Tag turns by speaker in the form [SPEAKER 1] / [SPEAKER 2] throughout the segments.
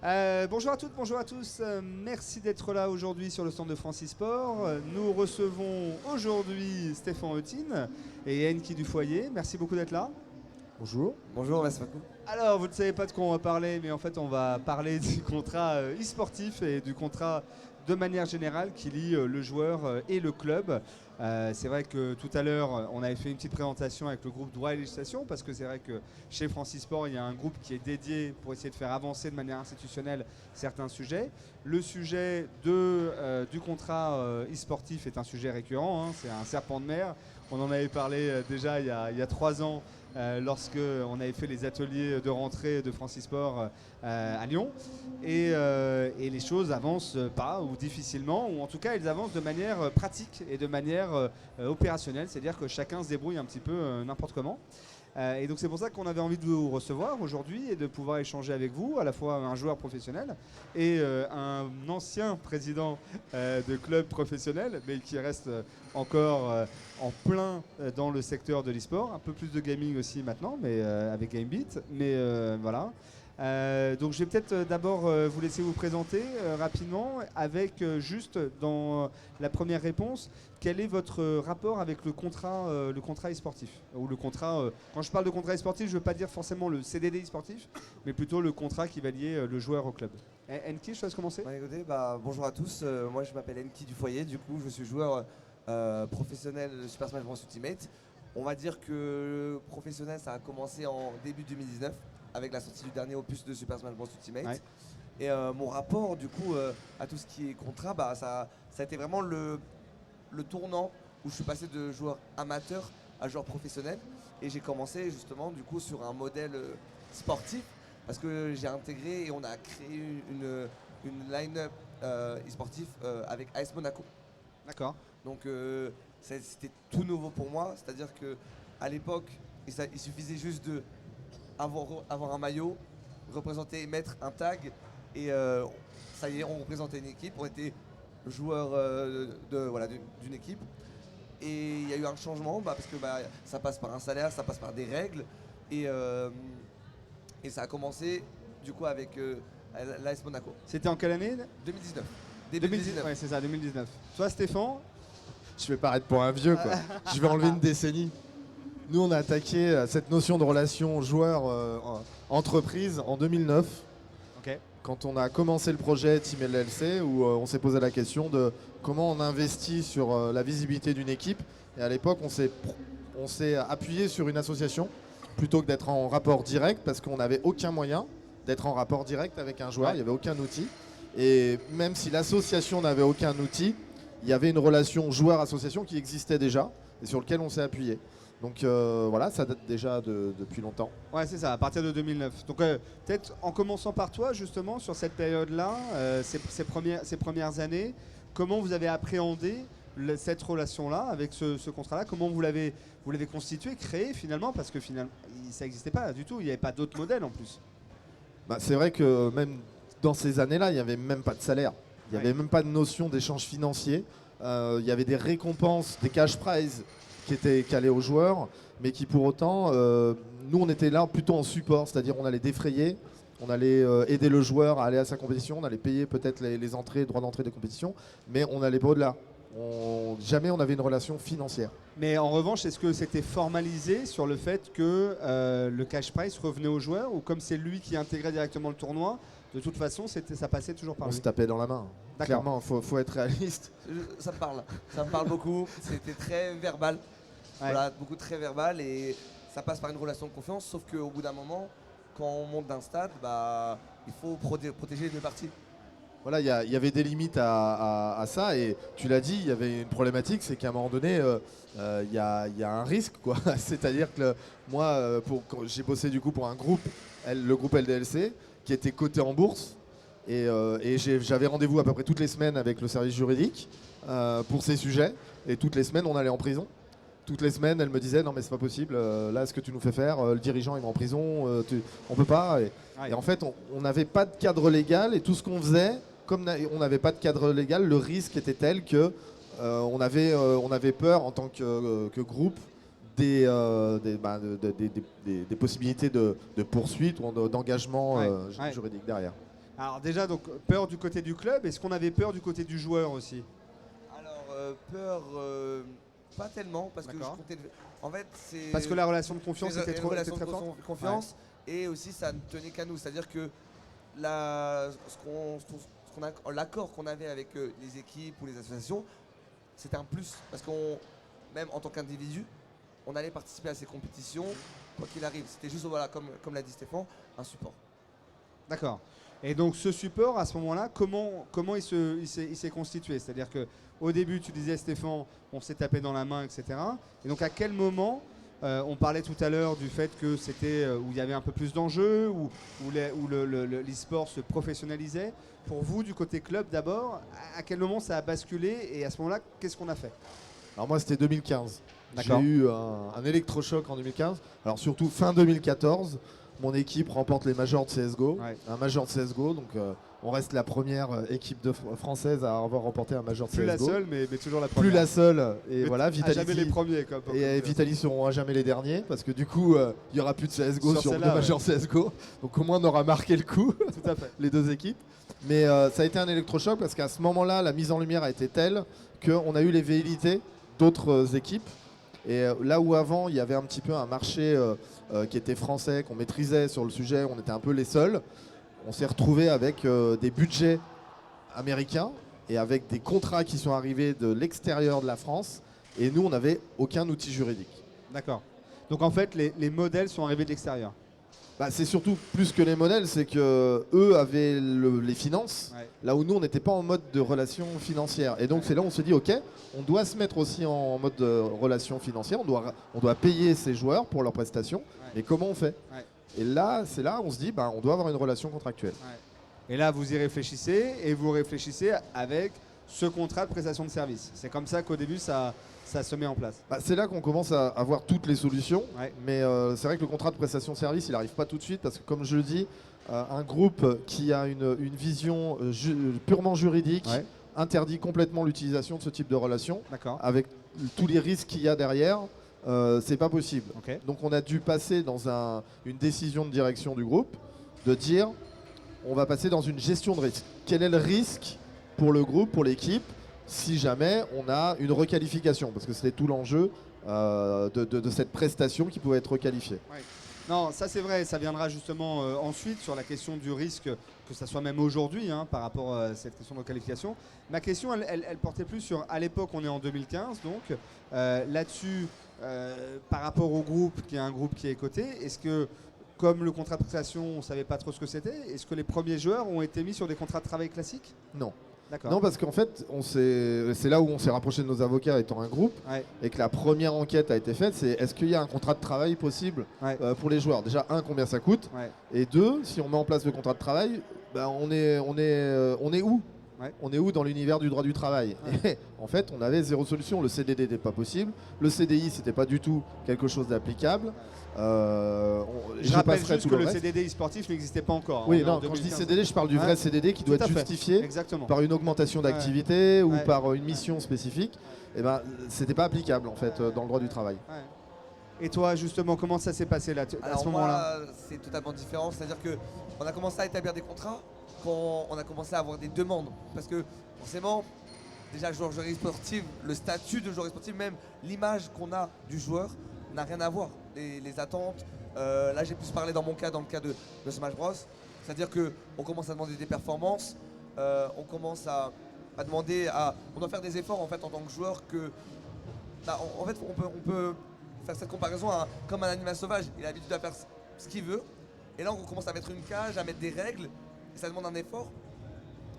[SPEAKER 1] Bonjour à toutes, bonjour à tous. Merci d'être là aujourd'hui sur le stand de Francis Sport. Nous recevons aujourd'hui Stéphane Eutin et Enki du Foyer. Merci beaucoup d'être là.
[SPEAKER 2] Bonjour.
[SPEAKER 3] Bonjour, merci beaucoup.
[SPEAKER 1] Alors, vous ne savez pas de quoi on va parler, mais en fait, on va parler du contrat e-sportif et du contrat de manière générale qui lie le joueur et le club. C'est vrai que tout à l'heure, on avait fait une petite présentation avec le groupe droit et législation, parce que c'est vrai que chez Francis Sport, il y a un groupe qui est dédié pour essayer de faire avancer de manière institutionnelle certains sujets. Le sujet du contrat e-sportif est un sujet récurrent, hein, c'est un serpent de mer. On en avait parlé déjà il y a 3 ans. Lorsque on avait fait les ateliers de rentrée de Francis Sport à Lyon et les choses avancent pas ou difficilement, ou en tout cas elles avancent de manière pratique et de manière opérationnelle, c'est-à-dire que chacun se débrouille un petit peu n'importe comment. Et donc c'est pour ça qu'on avait envie de vous recevoir aujourd'hui et de pouvoir échanger avec vous, à la fois un joueur professionnel et un ancien président de club professionnel, mais qui reste encore en plein dans le secteur de l'e-sport, un peu plus de gaming aussi maintenant, mais avec Gamebeat, mais voilà. Donc je vais peut-être d'abord vous laisser vous présenter rapidement avec juste dans la première réponse, quel est votre rapport avec le contrat e-sportif ou le contrat, quand je parle de contrat e-sportif, je ne veux pas dire forcément le CDD e-sportif, mais plutôt le contrat qui va lier le joueur au club. Enki, je te laisse commencer.
[SPEAKER 3] Ouais, écoutez, bonjour à tous, moi je m'appelle Enki du Foyer, du coup je suis joueur professionnel de Super Smash Bros Ultimate. On va dire que professionnel ça a commencé en début 2019 avec la sortie du dernier opus de Super Smash Bros Ultimate.
[SPEAKER 1] Ouais.
[SPEAKER 3] Et mon rapport du coup à tout ce qui est contrat, ça a été vraiment le tournant où je suis passé de joueur amateur à joueur professionnel. Et j'ai commencé justement du coup sur un modèle sportif parce que j'ai intégré et on a créé une line-up e-sportif avec AS Monaco.
[SPEAKER 1] D'accord.
[SPEAKER 3] Donc c'était tout nouveau pour moi, c'est-à-dire que à l'époque il suffisait juste de avoir un maillot, représenter, mettre un tag et ça y est, on représentait une équipe, on était joueur d'une équipe. Et il y a eu un changement parce que ça passe par un salaire, ça passe par des règles et ça a commencé du coup avec l'AS Monaco.
[SPEAKER 1] C'était en quelle année?
[SPEAKER 3] 2019.
[SPEAKER 1] 2019. Ouais, c'est ça, 2019. Toi, Stéphane?
[SPEAKER 2] Je vais paraître pour un vieux, quoi. Je vais enlever une décennie. Nous, on a attaqué cette notion de relation joueur-entreprise en 2009.
[SPEAKER 1] Ok.
[SPEAKER 2] Quand on a commencé le projet Team LLC, où on s'est posé la question de comment on investit sur la visibilité d'une équipe. Et à l'époque, on s'est appuyé sur une association plutôt que d'être en rapport direct, parce qu'on n'avait aucun moyen d'être en rapport direct avec un joueur, il n'y avait aucun outil. Et même si l'association n'avait aucun outil, il y avait une relation joueur-association qui existait déjà et sur lequel on s'est appuyé. Donc voilà, ça date déjà depuis longtemps.
[SPEAKER 1] Ouais, c'est ça, à partir de 2009. Donc peut-être en commençant par toi, justement, sur cette période-là, ces premières années, comment vous avez appréhendé cette relation-là, avec ce contrat-là? Comment vous l'avez constitué, créé finalement? Parce que finalement, ça n'existait pas du tout, il n'y avait pas d'autres modèles en plus.
[SPEAKER 2] C'est vrai que même dans ces années-là, il n'y avait même pas de salaire. Il n'y avait même pas de notion d'échange financier. Il y avait des récompenses, des cash prizes qui étaient calés aux joueurs, mais qui pour autant, nous on était là plutôt en support, c'est-à-dire on allait défrayer, on allait aider le joueur à aller à sa compétition, on allait payer peut-être les entrées, droits d'entrée des compétitions, mais on n'allait pas au-delà. Jamais on avait une relation financière.
[SPEAKER 1] Mais en revanche, est-ce que c'était formalisé sur le fait que le cash prize revenait au joueur, ou comme c'est lui qui intégrait directement le tournoi, de toute façon ça passait toujours par
[SPEAKER 2] On
[SPEAKER 1] lui?
[SPEAKER 2] se tapait dans la main. Clairement, faut être réaliste.
[SPEAKER 3] Ça me parle beaucoup, c'était très verbal.
[SPEAKER 1] Ouais.
[SPEAKER 3] Voilà, beaucoup très verbal et ça passe par une relation de confiance, sauf qu'au bout d'un moment, quand on monte d'un stade, il faut protéger les deux parties.
[SPEAKER 2] Voilà, il y avait des limites à ça et tu l'as dit, il y avait une problématique, c'est qu'à un moment donné, il y a un risque, quoi. C'est-à-dire que moi, j'ai bossé du coup pour un groupe, le groupe LDLC, qui était coté en bourse et j'avais rendez-vous à peu près toutes les semaines avec le service juridique pour ces sujets et toutes les semaines on allait en prison. Toutes les semaines, elle me disait non mais c'est pas possible, là ce que tu nous fais faire, le dirigeant il va en prison, on peut pas. Et en fait on n'avait pas de cadre légal et tout ce qu'on faisait, comme on n'avait pas de cadre légal, le risque était tel que on avait peur en tant que groupe des possibilités de poursuite ou d'engagement juridique derrière.
[SPEAKER 1] Alors déjà, donc peur du côté du club. Est-ce qu'on avait peur du côté du joueur aussi?
[SPEAKER 3] Alors, peur, pas tellement, parce que je
[SPEAKER 1] D'accord.
[SPEAKER 3] comptais. En fait, c'est.
[SPEAKER 1] Parce que la relation de confiance
[SPEAKER 3] c'est
[SPEAKER 1] était
[SPEAKER 3] une
[SPEAKER 1] trop était
[SPEAKER 3] relation
[SPEAKER 1] très
[SPEAKER 3] de
[SPEAKER 1] forte.
[SPEAKER 3] confiance, et aussi ça ne tenait qu'à nous. C'est-à-dire que l'accord qu'on avait avec les équipes ou les associations, c'était un plus. Parce qu'on, même en tant qu'individu, on allait participer à ces compétitions, quoi qu'il arrive. C'était juste, voilà, comme l'a dit Stéphane, un support.
[SPEAKER 1] D'accord. Et donc ce support, à ce moment-là, comment il s'est constitué? C'est-à-dire qu'au début, tu disais, Stéphane, on s'est tapé dans la main, etc. Et donc à quel moment, on parlait tout à l'heure du fait que c'était où il y avait un peu plus d'enjeux, où l'e-sport se professionnalisait. Pour vous, du côté club d'abord, à quel moment ça a basculé et à ce moment-là, qu'est-ce qu'on a fait?
[SPEAKER 2] Alors moi, c'était 2015. J'ai
[SPEAKER 1] D'accord.
[SPEAKER 2] eu un électrochoc en 2015. Alors surtout fin 2014, mon équipe remporte les majors de CSGO.
[SPEAKER 1] Ouais.
[SPEAKER 2] Un major de CSGO, donc on reste la première équipe française à avoir remporté un major de
[SPEAKER 1] Plus
[SPEAKER 2] CSGO.
[SPEAKER 1] la seule, mais toujours la première.
[SPEAKER 2] Plus la seule. Et
[SPEAKER 1] Mais
[SPEAKER 2] voilà,
[SPEAKER 1] à jamais les
[SPEAKER 2] Vitality.
[SPEAKER 1] premiers. Comme
[SPEAKER 2] Et Vitality seront à jamais les derniers parce que du coup, il n'y aura plus de CSGO
[SPEAKER 1] Sur
[SPEAKER 2] sur le
[SPEAKER 1] celle-là,
[SPEAKER 2] major CSGO. Donc au moins, on aura marqué le coup,
[SPEAKER 1] Tout à fait.
[SPEAKER 2] les deux équipes. Mais ça a été un électrochoc parce qu'à ce moment-là, la mise en lumière a été telle qu'on a eu les velléités d'autres équipes. Et là où avant, il y avait un petit peu un marché qui était français, qu'on maîtrisait sur le sujet, on était un peu les seuls, on s'est retrouvé avec des budgets américains et avec des contrats qui sont arrivés de l'extérieur de la France. Et nous, on n'avait aucun outil juridique.
[SPEAKER 1] D'accord. Donc en fait, les modèles sont arrivés de l'extérieur.
[SPEAKER 2] Bah, c'est surtout plus que les modèles, c'est que eux avaient les finances,
[SPEAKER 1] Ouais.
[SPEAKER 2] là où nous on n'était pas en mode de relation financière. Et donc c'est là où on se dit ok, on doit se mettre aussi en mode de relation financière, on doit payer ces joueurs pour leurs prestations,
[SPEAKER 1] Ouais.
[SPEAKER 2] mais comment on fait?
[SPEAKER 1] Ouais.
[SPEAKER 2] Et là, c'est là où on se dit bah, on doit avoir une relation contractuelle.
[SPEAKER 1] Et là, vous y réfléchissez et vous réfléchissez avec ce contrat de prestation de service. C'est comme ça qu'au début, ça se met en place.
[SPEAKER 2] Bah, c'est là qu'on commence à avoir toutes les solutions,
[SPEAKER 1] Ouais.
[SPEAKER 2] mais c'est vrai que le contrat de prestation de service, il n'arrive pas tout de suite parce que comme je le dis, un groupe qui a une vision purement juridique
[SPEAKER 1] Ouais.
[SPEAKER 2] interdit complètement l'utilisation de ce type de relation.
[SPEAKER 1] D'accord.
[SPEAKER 2] Avec tous les risques qu'il y a derrière, c'est pas possible.
[SPEAKER 1] Ok.
[SPEAKER 2] Donc on a dû passer dans une décision de direction du groupe de dire on va passer dans une gestion de risque. Quel est le risque pour le groupe, pour l'équipe, si jamais on a une requalification? Parce que c'était tout l'enjeu de cette prestation qui pouvait être requalifiée.
[SPEAKER 1] Non, ça c'est vrai, ça viendra justement ensuite sur la question du risque, que ça soit même aujourd'hui par rapport à cette question de qualification. Ma question, elle portait plus sur, à l'époque, on est en 2015, donc là-dessus, par rapport au groupe, qui est un groupe qui est coté, est-ce que, comme le contrat de prestation, on ne savait pas trop ce que c'était, est-ce que les premiers joueurs ont été mis sur des contrats de travail classiques?
[SPEAKER 2] Non.
[SPEAKER 1] D'accord.
[SPEAKER 2] Non, parce qu'en fait, c'est là où on s'est rapproché de nos avocats étant un groupe,
[SPEAKER 1] Ouais.
[SPEAKER 2] et que la première enquête a été faite, c'est est-ce qu'il y a un contrat de travail possible
[SPEAKER 1] Ouais.
[SPEAKER 2] pour les joueurs? Déjà, un, combien ça coûte?
[SPEAKER 1] Ouais.
[SPEAKER 2] Et deux, si on met en place le contrat de travail, ben, on est où?
[SPEAKER 1] Ouais.
[SPEAKER 2] On est où dans l'univers du droit du travail?
[SPEAKER 1] Ouais.
[SPEAKER 2] Et en fait, on avait zéro solution. Le CDD n'était pas possible. Le CDI, c'était pas du tout quelque chose d'applicable.
[SPEAKER 1] Je rappelle juste que le CDD e-sportif n'existait pas encore.
[SPEAKER 2] Oui,
[SPEAKER 1] On est en
[SPEAKER 2] non, quand je dis
[SPEAKER 1] 2015.
[SPEAKER 2] CDD, je parle du vrai
[SPEAKER 1] Ouais.
[SPEAKER 2] CDD qui doit
[SPEAKER 1] Tout à
[SPEAKER 2] être
[SPEAKER 1] fait.
[SPEAKER 2] justifié
[SPEAKER 1] Exactement.
[SPEAKER 2] par une augmentation d'activité ou
[SPEAKER 1] Ouais.
[SPEAKER 2] par une mission spécifique. Et ben, c'était pas applicable en fait dans le droit du travail.
[SPEAKER 1] Ouais. Et toi, justement, comment ça s'est passé là, à
[SPEAKER 3] Alors
[SPEAKER 1] ce moment-là?
[SPEAKER 3] moi, c'est totalement différent. C'est-à-dire qu'on a commencé à établir des contrats quand on a commencé à avoir des demandes. Parce que forcément, déjà, joueur sportif, le statut de joueur sportif, même l'image qu'on a du joueur n'a rien à voir. Les attentes, là j'ai plus parlé dans mon cas, dans le cas de Smash Bros. C'est-à-dire qu'on commence à demander des performances, on commence à demander on doit faire des efforts en fait en tant que joueur que. Bah, en fait, on peut faire cette comparaison comme un animal sauvage. Il a l'habitude à faire ce qu'il veut. Et là, on commence à mettre une cage, à mettre des règles. Et ça demande un effort.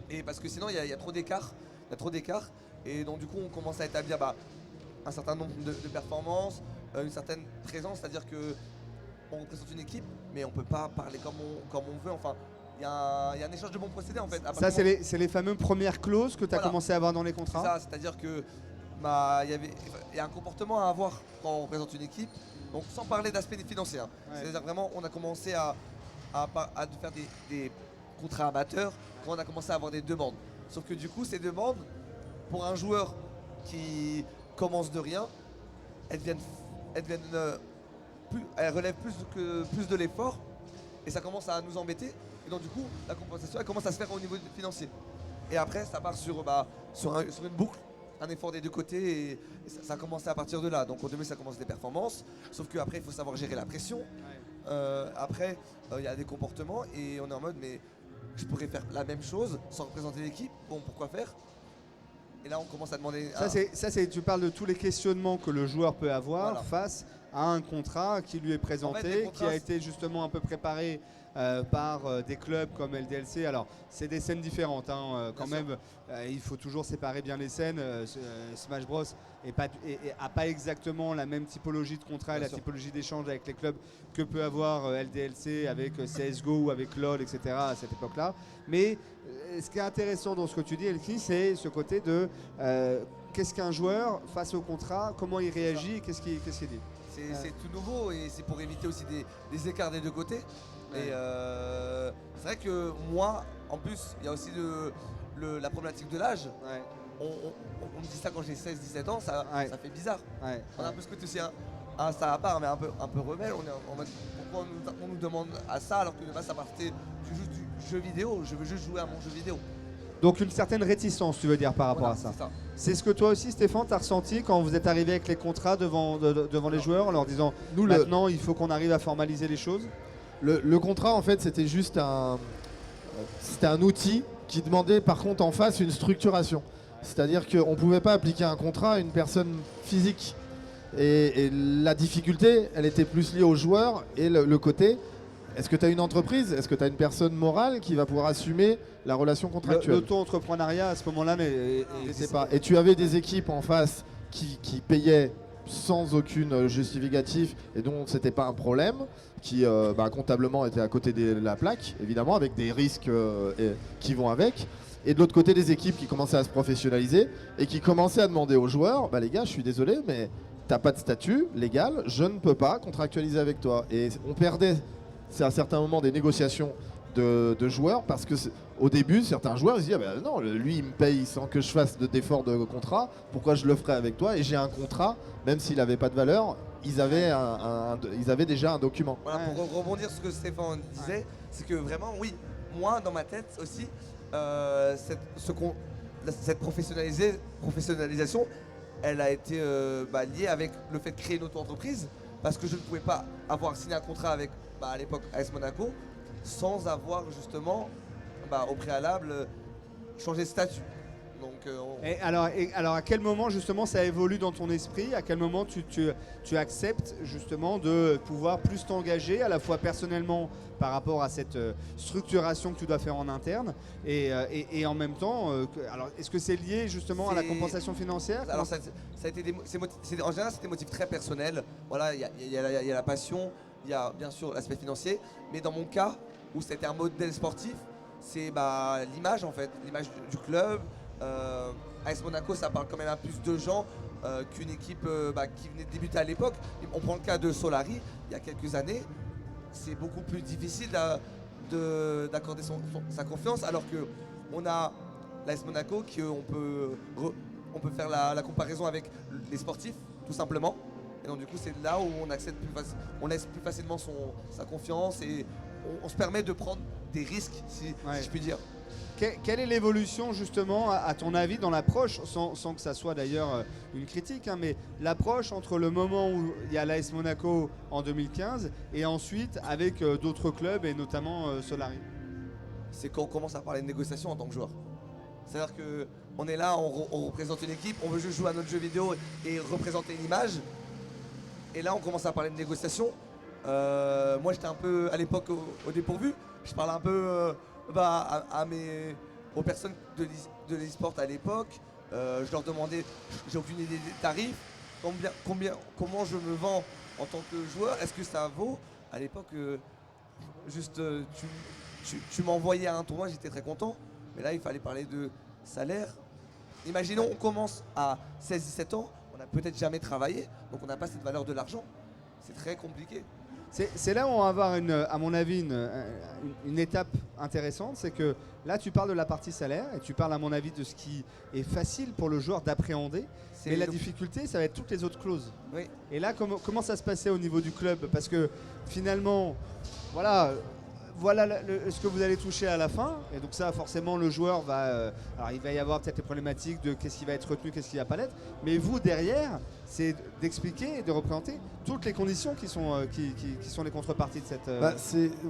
[SPEAKER 3] Et parce que sinon, il y a trop d'écart. Il y a trop d'écart. Et donc, du coup, on commence à établir un certain nombre de performances, une certaine présence. C'est-à-dire qu'on représente une équipe, mais on ne peut pas parler comme on veut. Enfin, il y a un échange de bons procédés en fait.
[SPEAKER 1] Ça, c'est les fameuses premières clauses que tu as
[SPEAKER 3] Voilà.
[SPEAKER 1] commencé à avoir dans les contrats.
[SPEAKER 3] Ça, c'est-à-dire que il y a un comportement à avoir quand on représente une équipe, donc sans parler d'aspect financier.
[SPEAKER 1] Ouais.
[SPEAKER 3] C'est-à-dire vraiment, on a commencé à faire des contrats amateurs quand on a commencé à avoir des demandes. Sauf que du coup, ces demandes, pour un joueur qui commence de rien, elles relèvent plus de l'effort et ça commence à nous embêter Et donc du coup, la compensation elle commence à se faire au niveau financier. Et après, ça part sur une boucle, un effort des deux côtés, et ça a commencé à partir de là. Donc au début, ça commence des performances, sauf qu'après, il faut savoir gérer la pression. Après, il y a des comportements, et on est en mode, mais je pourrais faire la même chose sans représenter l'équipe. Bon, pourquoi faire? Et là, on commence à demander.
[SPEAKER 1] Tu parles de tous les questionnements que le joueur peut avoir
[SPEAKER 3] Voilà.
[SPEAKER 1] face à un contrat qui lui est présenté,
[SPEAKER 3] En fait, les contrats,
[SPEAKER 1] qui a été justement un peu préparé par des clubs comme LDLC. Alors, c'est des scènes différentes hein, quand
[SPEAKER 3] Bien
[SPEAKER 1] même. Il faut toujours séparer bien les scènes. Smash Bros n'a pas exactement la même typologie de contrat et
[SPEAKER 3] Bien
[SPEAKER 1] la
[SPEAKER 3] sûr.
[SPEAKER 1] typologie d'échange avec les clubs que peut avoir LDLC avec CSGO ou avec LoL, etc. à cette époque-là. Mais ce qui est intéressant dans ce que tu dis, Elki, c'est ce côté de qu'est-ce qu'un joueur face au contrat, comment il réagit et qu'est-ce qu'il dit.
[SPEAKER 3] C'est tout nouveau et c'est pour éviter aussi des écarts des deux côtés.
[SPEAKER 1] Ouais.
[SPEAKER 3] Et c'est vrai que moi, en plus, il y a aussi la problématique de l'âge.
[SPEAKER 1] Ouais,
[SPEAKER 3] On me dit ça quand j'ai 16-17 ans, ça fait bizarre.
[SPEAKER 1] ouais,
[SPEAKER 3] On a un peu ce côté aussi un star à part, mais un peu rebelle. On est en mode, pourquoi on nous demande à ça alors que de base ça partait du jeu vidéo. Je veux juste jouer à mon jeu vidéo.
[SPEAKER 1] Donc une certaine réticence, tu veux dire, par rapport
[SPEAKER 3] Voilà,
[SPEAKER 1] à ça.
[SPEAKER 3] c'est ça.
[SPEAKER 1] C'est ce que toi aussi, Stéphane, tu as ressenti quand vous êtes arrivé avec les contrats devant les joueurs en leur disant
[SPEAKER 2] Nous,
[SPEAKER 1] maintenant il faut qu'on arrive à formaliser les choses.
[SPEAKER 2] le contrat, en fait, c'était juste c'était un outil qui demandait par contre en face une structuration. C'est-à-dire qu'on ne pouvait pas appliquer un contrat à une personne physique. Et la difficulté, elle était plus liée aux joueurs et le côté, est-ce que tu as une entreprise? Est-ce que tu as une personne morale qui va pouvoir assumer la relation contractuelle?
[SPEAKER 1] L'auto-entrepreneuriat à ce moment-là
[SPEAKER 2] Je sais pas. Et tu avais des équipes en face qui payaient sans aucune justificatif et donc c'était pas un problème, qui comptablement étaient à côté de la plaque, évidemment, avec des risques qui vont avec. Et de l'autre côté, des équipes qui commençaient à se professionnaliser et qui commençaient à demander aux joueurs, les gars, je suis désolé, mais t'as pas de statut légal, je ne peux pas contractualiser avec toi. Et on perdait, c'est à certains moments, des négociations de joueurs parce que au début, certains joueurs ils se disaient non, lui il me paye sans que je fasse d'effort de contrat, pourquoi je le ferais avec toi? Et j'ai un contrat, même s'il n'avait pas de valeur, ils avaient déjà un document.
[SPEAKER 3] Voilà, pour rebondir sur ce que Stéphane disait, c'est que vraiment, oui, moi dans ma tête aussi, cette professionnalisation, elle a été liée avec le fait de créer une auto-entreprise parce que je ne pouvais pas avoir signé un contrat avec, à l'époque, AS Monaco sans avoir justement au préalable changé de statut. Donc,
[SPEAKER 1] Et alors à quel moment justement ça évolue dans ton esprit? À quel moment tu acceptes justement de pouvoir plus t'engager à la fois personnellement par rapport à cette structuration que tu dois faire en interne et en même temps, alors est-ce que c'est lié justement à la compensation financière?
[SPEAKER 3] Alors ça a été en général c'est des motifs très personnels. Voilà, il y a la passion, il y a bien sûr l'aspect financier, mais dans mon cas où c'était un modèle sportif, c'est l'image en fait, l'image du club. AS Monaco, ça parle quand même à plus de gens qu'une équipe qui venait de débuter à l'époque. On prend le cas de Solari, il y a quelques années, c'est beaucoup plus difficile d'accorder sa confiance, alors qu'on a l'AS Monaco qu'on peut faire la comparaison avec les sportifs, tout simplement. Et donc du coup, c'est là où on laisse plus facilement sa confiance et on se permet de prendre des risques, si je puis dire.
[SPEAKER 1] Quelle est l'évolution justement à ton avis dans l'approche, sans que ça soit d'ailleurs une critique, hein, mais l'approche entre le moment où il y a l'AS Monaco en 2015 et ensuite avec d'autres clubs et notamment Solari?
[SPEAKER 3] C'est quand on commence à parler de négociation en tant que joueur. C'est-à-dire qu'on est là, on représente une équipe, on veut juste jouer à notre jeu vidéo et représenter une image. Et là on commence à parler de négociation. Moi j'étais un peu à l'époque au dépourvu. Je parlais un peu aux personnes de l'e-sport à l'époque. Je leur demandais, j'ai aucune idée des tarifs, comment je me vends en tant que joueur, est-ce que ça vaut? À l'époque, tu m'envoyais à un tournoi, j'étais très content, mais là il fallait parler de salaire. Imaginons, on commence à 16-17 ans, on n'a peut-être jamais travaillé, donc on n'a pas cette valeur de l'argent. C'est très compliqué.
[SPEAKER 1] C'est là où on va avoir, à mon avis, une étape intéressante. C'est que là, tu parles de la partie salaire et tu parles, à mon avis, de ce qui est facile pour le joueur d'appréhender. Mais la difficulté, ça va être toutes les autres clauses.
[SPEAKER 3] Oui.
[SPEAKER 1] Et là, comment ça se passait au niveau du club? Parce que finalement, voilà, voilà ce que vous allez toucher à la fin. Et donc ça, forcément, le joueur va... alors, il va y avoir peut-être les problématiques de qu'est-ce qui va être retenu, qu'est-ce qui va pas l'être. Mais vous, derrière, c'est d'expliquer et de représenter toutes les conditions qui sont les contreparties de cette...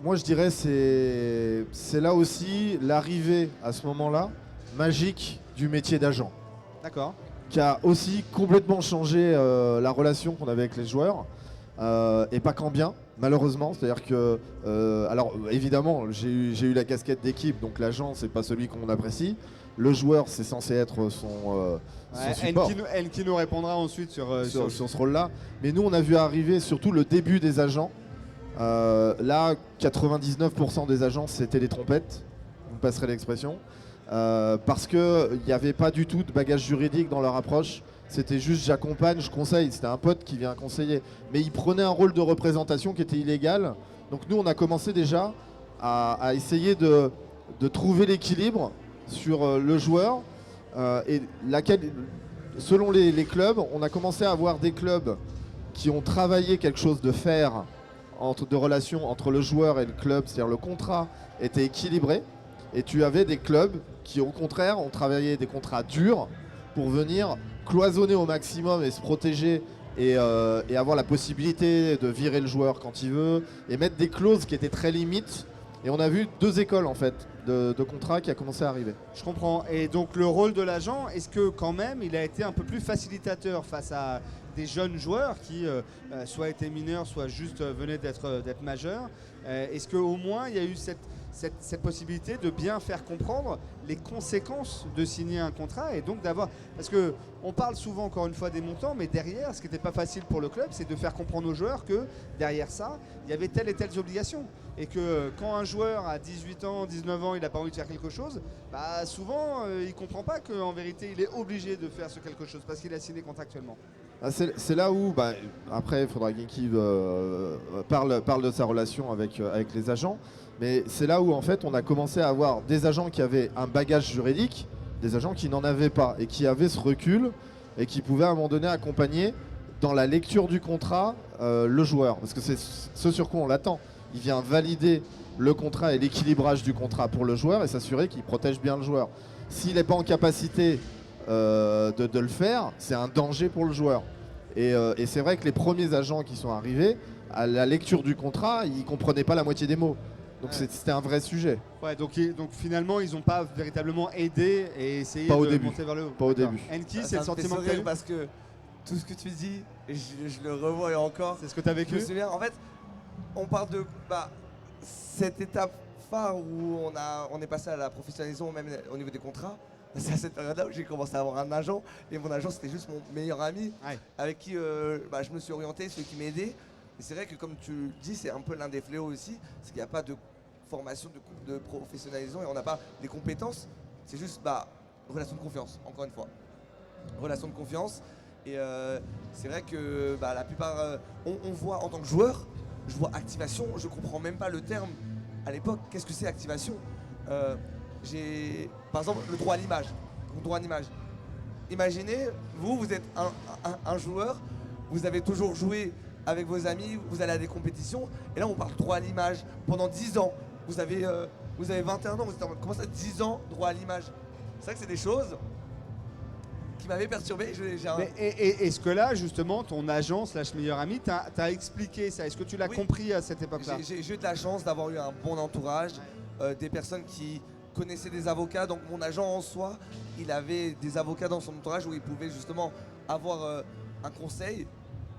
[SPEAKER 2] Moi, je dirais c'est là aussi l'arrivée, à ce moment-là, magique du métier d'agent.
[SPEAKER 1] D'accord.
[SPEAKER 2] Qui a aussi complètement changé la relation qu'on avait avec les joueurs. Et pas qu'en bien, malheureusement. C'est-à-dire que, alors évidemment, j'ai eu la casquette d'équipe, donc l'agent, c'est pas celui qu'on apprécie. Le joueur, c'est censé être son support.
[SPEAKER 1] Enki nous répondra ensuite sur
[SPEAKER 2] ce rôle-là. Mais nous, on a vu arriver surtout le début des agents. Là, 99% des agents, c'était les trompettes. Vous me passerez l'expression. Parce qu'il n'y avait pas du tout de bagage juridique dans leur approche. C'était juste j'accompagne, je conseille. C'était un pote qui vient conseiller. Mais il prenait un rôle de représentation qui était illégal. Donc nous, on a commencé déjà à essayer de trouver l'équilibre sur le joueur. Et selon les clubs, on a commencé à avoir des clubs qui ont travaillé quelque chose de fair, de relation entre le joueur et le club. C'est-à-dire le contrat était équilibré. Et tu avais des clubs qui, au contraire, ont travaillé des contrats durs pour venir cloisonner au maximum et se protéger et avoir la possibilité de virer le joueur quand il veut et mettre des clauses qui étaient très limites. Et on a vu deux écoles en fait de contrats qui a commencé à arriver.
[SPEAKER 1] Je comprends. Et donc le rôle de l'agent, est-ce que quand même il a été un peu plus facilitateur face à des jeunes joueurs qui soit étaient mineurs, soit juste venaient d'être majeurs? Est-ce qu'au moins il y a eu cette possibilité de bien faire comprendre les conséquences de signer un contrat et donc d'avoir... Parce qu'on parle souvent encore une fois des montants, mais derrière, ce qui n'était pas facile pour le club, c'est de faire comprendre aux joueurs que derrière ça, il y avait telles et telles obligations. Et que quand un joueur a 18 ans, 19 ans, il n'a pas envie de faire quelque chose, bah souvent, il ne comprend pas qu'en vérité, il est obligé de faire ce quelque chose parce qu'il a signé contractuellement.
[SPEAKER 2] C'est là où, après, il faudra qu'Enki parle de sa relation avec les agents. Mais c'est là où en fait on a commencé à avoir des agents qui avaient un bagage juridique, des agents qui n'en avaient pas et qui avaient ce recul et qui pouvaient à un moment donné accompagner dans la lecture du contrat le joueur. Parce que c'est ce sur quoi on l'attend. Il vient valider le contrat et l'équilibrage du contrat pour le joueur et s'assurer qu'il protège bien le joueur. S'il n'est pas en capacité de le faire, c'est un danger pour le joueur. Et c'est vrai que les premiers agents qui sont arrivés, à la lecture du contrat, ils ne comprenaient pas la moitié des mots. Donc c'était un vrai sujet.
[SPEAKER 1] Ouais, donc finalement, ils n'ont pas véritablement aidé et essayé
[SPEAKER 2] de
[SPEAKER 1] monter vers le haut.
[SPEAKER 2] Pas au début.
[SPEAKER 1] Enki, c'est le sentiment que tu as eu
[SPEAKER 3] parce que tout ce que tu dis, je le revois et encore.
[SPEAKER 1] C'est ce que tu as vécu.
[SPEAKER 3] Je me souviens, en fait, on parle de cette étape phare où on est passé à la professionnalisation, même au niveau des contrats. C'est à cette période-là où j'ai commencé à avoir un agent. Et mon agent, c'était juste mon meilleur ami avec qui je me suis orienté, celui qui m'a aidé. Et c'est vrai que comme tu le dis, c'est un peu l'un des fléaux aussi, c'est qu'il n'y a pas de formation de professionnalisation et on n'a pas des compétences. C'est juste relation de confiance, encore une fois. Relation de confiance. Et c'est vrai que la plupart, on voit en tant que joueur, je vois activation, je ne comprends même pas le terme à l'époque. Qu'est-ce que c'est activation? J'ai par exemple le droit à l'image. Imaginez, vous êtes un joueur, vous avez toujours joué avec vos amis, vous allez à des compétitions, et là on parle droit à l'image. Pendant 10 ans, vous avez 21 ans, vous êtes en mode, comment ça 10 ans, droit à l'image? C'est vrai que c'est des choses qui m'avaient perturbé.
[SPEAKER 1] Et est-ce que là, justement, ton agent / meilleur ami t'a expliqué ça? Est-ce que tu l'as compris à cette époque-là?
[SPEAKER 3] J'ai eu de la chance d'avoir eu un bon entourage, des personnes qui connaissaient des avocats, donc mon agent en soi, il avait des avocats dans son entourage où il pouvait justement avoir un conseil.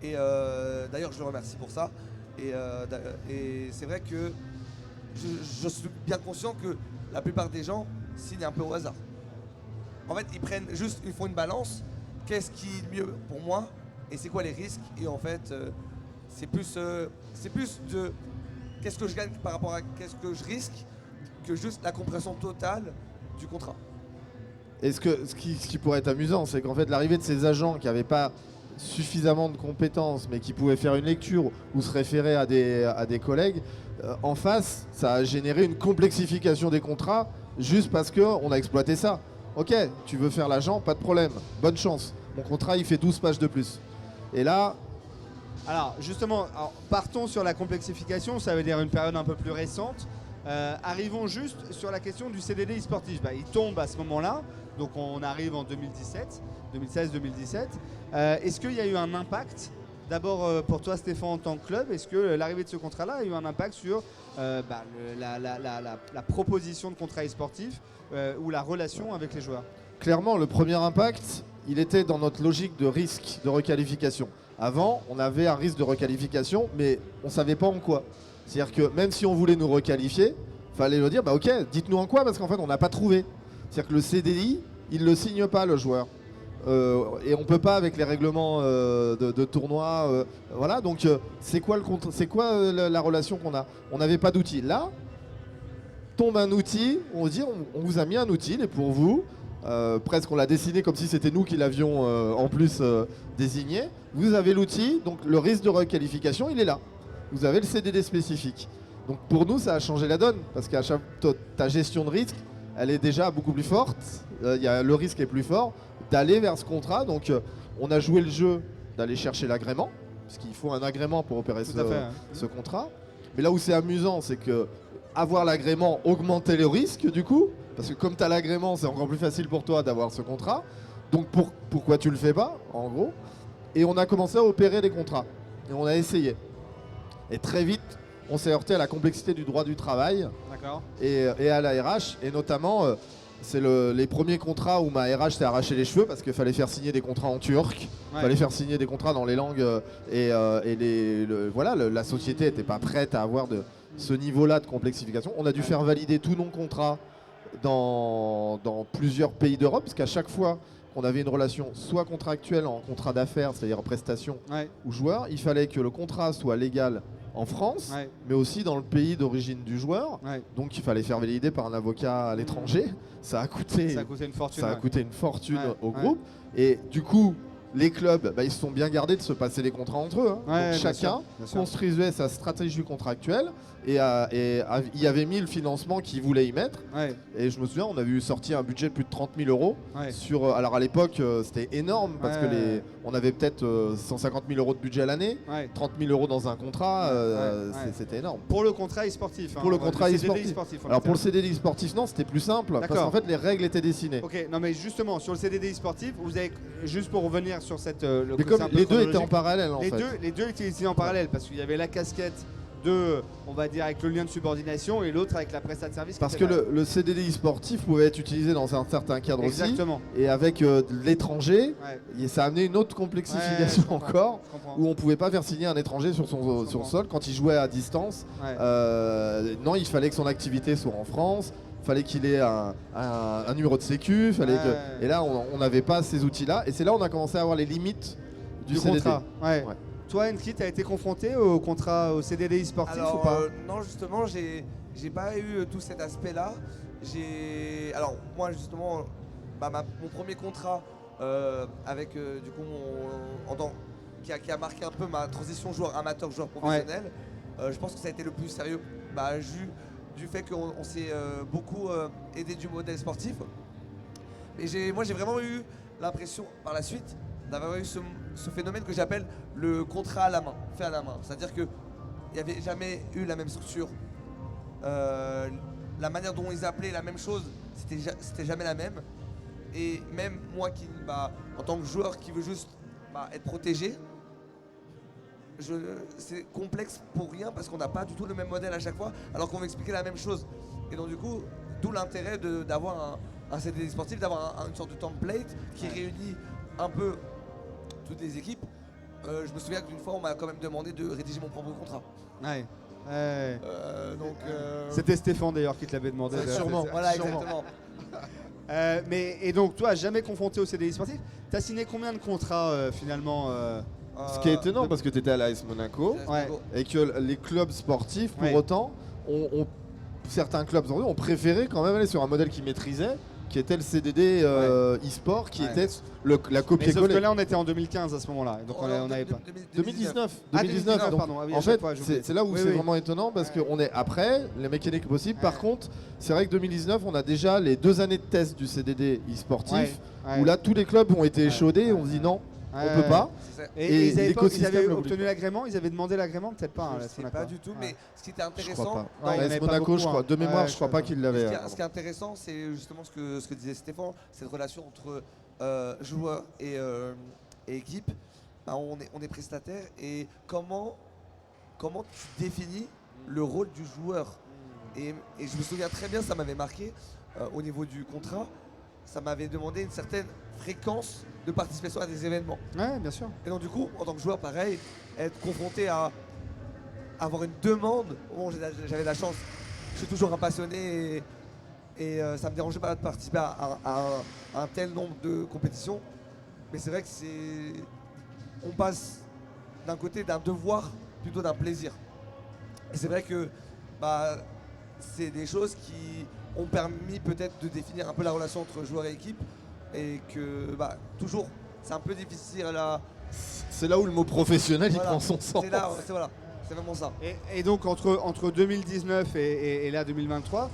[SPEAKER 3] Et d'ailleurs, je le remercie pour ça. Et c'est vrai que je suis bien conscient que la plupart des gens signent un peu au hasard. En fait, ils font une balance. Qu'est-ce qui est mieux pour moi et c'est quoi les risques? Et en fait, c'est plus de qu'est-ce que je gagne par rapport à qu'est-ce que je risque que juste la compréhension totale du contrat.
[SPEAKER 2] Et ce qui pourrait être amusant, c'est qu'en fait, l'arrivée de ces agents qui n'avaient pas suffisamment de compétences, mais qui pouvaient faire une lecture ou se référer à des collègues, en face, ça a généré une complexification des contrats juste parce qu'on a exploité ça. Ok, tu veux faire l'agent, pas de problème, bonne chance. Mon contrat, il fait 12 pages de plus. Et là...
[SPEAKER 1] Alors, justement, partons sur la complexification, ça veut dire une période un peu plus récente. Arrivons juste sur la question du CDD e-sportif. Il tombe à ce moment-là, donc on arrive en 2016-2017. Est-ce qu'il y a eu un impact, d'abord pour toi Stéphane en tant que club, est-ce que l'arrivée de ce contrat-là a eu un impact sur la proposition de contrat e-sportif ou la relation avec les joueurs?
[SPEAKER 2] Clairement, le premier impact, il était dans notre logique de risque de requalification. Avant, on avait un risque de requalification, mais on ne savait pas en quoi. C'est-à-dire que même si on voulait nous requalifier, il fallait leur dire, ok, dites-nous en quoi, parce qu'en fait, on n'a pas trouvé. C'est-à-dire que le CDI, il ne le signe pas, le joueur. Et on ne peut pas avec les règlements de tournoi. Voilà, donc c'est quoi la relation qu'on a? On n'avait pas d'outil. Là, tombe un outil, on dit, on vous a mis un outil, il est pour vous. Presque on l'a dessiné comme si c'était nous qui l'avions en plus désigné. Vous avez l'outil, donc le risque de requalification, il est là. Vous avez le CDD spécifique. Donc pour nous, ça a changé la donne, parce qu'à chaque ta gestion de risque, elle est déjà beaucoup plus forte. Le risque est plus fort d'aller vers ce contrat. Donc on a joué le jeu d'aller chercher l'agrément, parce qu'il faut un agrément pour opérer ce contrat. Mais là où c'est amusant, c'est que avoir l'agrément augmentait le risque du coup, parce que comme tu as l'agrément, c'est encore plus facile pour toi d'avoir ce contrat. Donc pourquoi tu le fais pas, en gros? Et on a commencé à opérer les contrats. Et on a essayé. Et très vite, on s'est heurté à la complexité du droit du travail et à la RH. Et notamment, c'est les premiers contrats où ma RH s'est arraché les cheveux parce qu'il fallait faire signer des contrats en turc. Il fallait faire signer des contrats dans les langues. La société n'était pas prête à avoir ce niveau-là de complexification. On a dû faire valider tous nos contrats dans plusieurs pays d'Europe, parce qu'à chaque fois qu'on avait une relation soit contractuelle en contrat d'affaires, c'est-à-dire en prestation ou joueur, il fallait que le contrat soit légal en France, mais aussi dans le pays d'origine du joueur. Donc il fallait faire valider par un avocat à l'étranger. Ça a coûté une fortune au groupe. Et du coup, les clubs, ils se sont bien gardés de se passer les contrats entre eux. Donc chacun construisait sa stratégie contractuelle et il y avait mis le financement qu'il voulait y mettre. Et je me souviens, on avait eu sorti un budget de plus de 30 000 euros. Alors à l'époque, c'était énorme parce que on avait peut-être 150 000 euros de budget à l'année. 30 000 euros dans un contrat, c'était énorme.
[SPEAKER 1] Pour le contrat e-sportif.
[SPEAKER 2] Pour le contrat e-sportif. Alors pour le CDD e-sportif, non, c'était plus simple parce qu'en fait les règles étaient dessinées.
[SPEAKER 1] Ok, non mais justement sur le CDD e-sportif, vous avez, juste pour revenir sur cette.
[SPEAKER 2] Mais comme les deux étaient en parallèle en fait.
[SPEAKER 1] Les deux étaient en parallèle parce qu'il y avait la casquette on va dire avec le lien de subordination et l'autre avec la prestation de service.
[SPEAKER 2] Parce que le CDD e-sportif pouvait être utilisé dans un certain cadre aussi. Et avec l'étranger, ça a amené une autre complexification encore, où on ne pouvait pas faire signer un étranger sur son sol quand il jouait à distance. Non, il fallait que son activité soit en France. Fallait qu'il ait un numéro de sécu, et là on n'avait pas ces outils-là. Et c'est là où on a commencé à avoir les limites du CDD.
[SPEAKER 1] Contrat. Toi, Enki, tu as été confronté au contrat au CDD e-sportif ou pas?
[SPEAKER 3] Non, justement, j'ai pas eu tout cet aspect-là. Alors moi justement, mon premier contrat avec du coup qui a marqué un peu ma transition joueur amateur joueur professionnel. Je pense que ça a été le plus sérieux du fait qu'on s'est beaucoup aidé du modèle sportif. Et moi j'ai vraiment eu l'impression par la suite d'avoir eu ce phénomène que j'appelle le contrat à la main, fait à la main. C'est-à-dire qu'il n'y avait jamais eu la même structure. La manière dont ils appelaient la même chose, c'était jamais la même. Et même moi en tant que joueur qui veut juste être protégé, c'est complexe pour rien parce qu'on n'a pas du tout le même modèle à chaque fois alors qu'on m'expliquait la même chose. Et donc du coup, d'où l'intérêt d'avoir un CDD sportif, d'avoir une sorte de template qui réunit un peu toutes les équipes. Je me souviens qu'une fois on m'a quand même demandé de rédiger mon propre contrat.
[SPEAKER 1] C'était Stéphane d'ailleurs qui te l'avait demandé.
[SPEAKER 2] Sûrement.
[SPEAKER 3] Voilà, exactement.
[SPEAKER 1] Et donc toi, jamais confronté au CDI sportif, tu as signé combien de contrats finalement
[SPEAKER 2] Ce qui est étonnant parce que tu étais à l'AS Monaco et que les clubs sportifs, pour autant, certains clubs ont préféré quand même aller sur un modèle qu'ils maîtrisaient, qui était le CDD e-sport, qui était la copier-coller.
[SPEAKER 1] Sauf que là, on était en 2015 à ce moment-là, donc on n'avait pas.
[SPEAKER 2] 2019.
[SPEAKER 1] Donc, pardon.
[SPEAKER 2] En fait, c'est là où c'est vraiment étonnant parce qu'on est après les mécaniques possibles. Par contre, c'est vrai que 2019, on a déjà les 2 années de test du CDD e-sportif, où là, tous les clubs ont été échaudés et on se dit non. on peut pas.
[SPEAKER 3] C'est ça.
[SPEAKER 1] Et,
[SPEAKER 2] Et
[SPEAKER 1] ils avaient,
[SPEAKER 2] l'écosystème
[SPEAKER 1] ils avaient
[SPEAKER 2] l'oblige
[SPEAKER 1] obtenu l'agrément, ils avaient demandé l'agrément, peut-être pas.
[SPEAKER 3] Je
[SPEAKER 1] là,
[SPEAKER 3] sais
[SPEAKER 1] Monaco.
[SPEAKER 3] pas du tout, mais ce qui était
[SPEAKER 2] Je
[SPEAKER 3] intéressant,
[SPEAKER 2] crois pas.
[SPEAKER 1] Ouais, il y en
[SPEAKER 2] AS
[SPEAKER 1] avait pas
[SPEAKER 2] Monaco,
[SPEAKER 1] beaucoup,
[SPEAKER 2] je crois,
[SPEAKER 1] hein.
[SPEAKER 2] de mémoire,
[SPEAKER 1] Ouais,
[SPEAKER 2] je crois
[SPEAKER 1] je
[SPEAKER 2] pas
[SPEAKER 1] crois
[SPEAKER 2] qu'il
[SPEAKER 3] ce
[SPEAKER 2] l'avait.
[SPEAKER 3] qui est intéressant, c'est justement ce que disait Stéphane, cette relation entre joueurs et équipe. Bah, on est prestataire et comment tu définis le rôle du joueur. Et je me souviens très bien, ça m'avait marqué au niveau du contrat, ça m'avait demandé une certaine fréquence de participation à des événements.
[SPEAKER 1] Ouais, bien sûr.
[SPEAKER 3] Et donc du coup, en tant que joueur, pareil, être confronté à avoir une demande, bon, j'avais de la chance, je suis toujours un passionné et ça me dérangeait pas de participer à un tel nombre de compétitions. Mais c'est vrai que on passe d'un côté d'un devoir plutôt d'un plaisir. Et c'est vrai que bah, c'est des choses qui ont permis peut-être de définir un peu la relation entre joueurs et équipe et que bah, toujours c'est un peu difficile à
[SPEAKER 2] C'est là où le mot professionnel
[SPEAKER 3] Voilà.
[SPEAKER 2] il prend son sens.
[SPEAKER 3] C'est vraiment ça.
[SPEAKER 1] Et donc entre 2019 et là 2023,